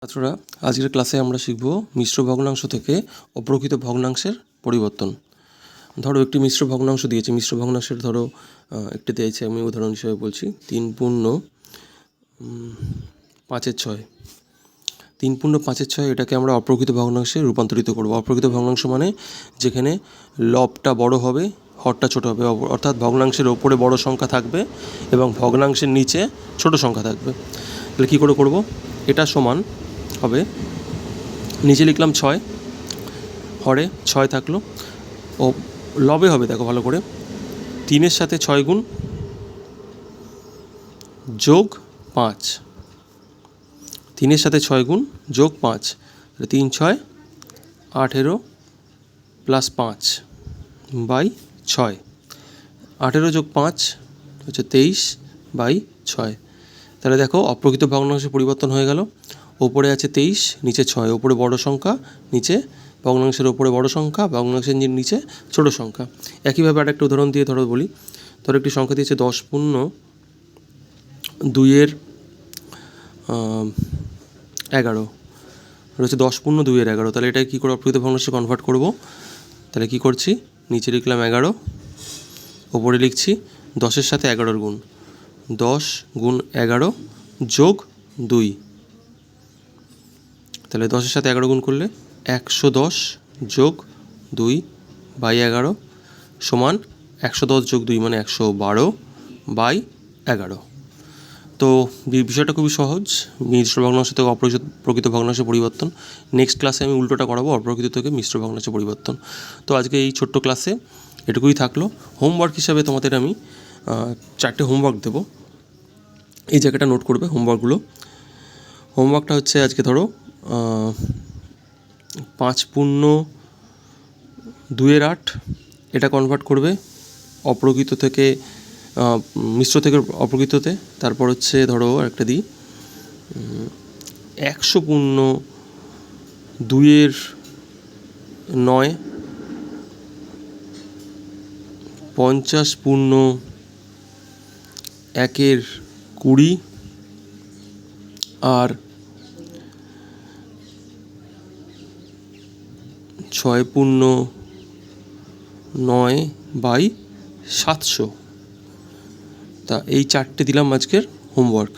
ছাত্ররা, আজকের ক্লাসে আমরা শিখব মিশ্র ভগ্নাংশ থেকে অপ্রকৃত ভগ্নাংশের পরিবর্তন। ধরো একটি মিশ্র ভগ্নাংশ দিয়েছে, মিশ্র ভগ্নাংশের ধরো একটি দিয়েছে, আমি উদাহরণ হিসেবে বলছি 3/5/6। 3/5/6 এটাকে আমরা অপ্রকৃত ভগ্নাংশে রূপান্তরিত করব। অপ্রকৃত ভগ্নাংশ মানে যেখানে লবটা বড় হবে, হরটা ছোট হবে, অর্থাৎ ভগ্নাংশের ওপরে বড় সংখ্যা থাকবে এবং ভগ্নাংশের নিচে ছোট সংখ্যা থাকবে। তাহলে কী করে করব? এটা সমান হবে, নিচে লিখলাম 6, হরে 6 থাকলো, ও লবে হবে দেখো ভালো করে 3-এর সাথে 6 গুণ যোগ 5, 3-এর সাথে 6 গুণ যোগ 5, 3×6 18 প্লাস 5 বাই 6, 18 যোগ 5 হচ্ছে 23/6। তাহলে দেখো অপ্রকৃত ভগ্নাংশে পরিবর্তন হয়ে গেল। ওপরে আছে 23, নিচে 6, ওপরে বড় সংখ্যা, নিচে ভগ্নাংশের ওপরে বড় সংখ্যা, ভগ্নাংশের নিচে ছোট সংখ্যা। একইভাবে আরেকটা উদাহরণ দিয়ে ধরো বলি। ধরো একটি সংখ্যা দিয়েছে 10/2/11 রয়েছে, 10/2/11। তাহলে এটা কী করে অপ্রকৃত ভগ্নাংশে কনভার্ট করব? তাহলে কী করছি, নিচে লিখলাম 11, ওপরে লিখছি 10-এর সাথে 11-র গুণ, 10 গুণ 11 যোগ 2। তাহলে 10-এর সাথে 11 গুণ করলে 110 যোগ 2/11 সমান 110 যোগ 2 মানে 112/11। তো বিষয়টা খুবই সহজ, মিশ্র ভগ্নাংশ থেকে অপ্রকৃত ভগ্নাংশে পরিবর্তন। নেক্সট ক্লাসে আমি উল্টোটা করাবো, অপ্রকৃত থেকে মিশ্র ভগ্নাংশে পরিবর্তন। তো আজকে এই ছোট্ট ক্লাসে এটুকুই থাকলো। হোমওয়ার্ক হিসাবে তোমাদের আমি 4টে হোমওয়ার্ক দেবো, এই জায়গাটা নোট করবে হোমওয়ার্কগুলো। হোমওয়ার্কটা হচ্ছে আজকে ধরো 5/2/8 এটা কনভার্ট করবে অপ্রকৃত থেকে মিশ্র থেকে অপ্রকৃততে। তারপর হচ্ছে ধরো একটা দিই 100/2/9, 50/1/20 আর 6/9/700। তা এই 4টে দিলাম আজকের হোমওয়ার্ক।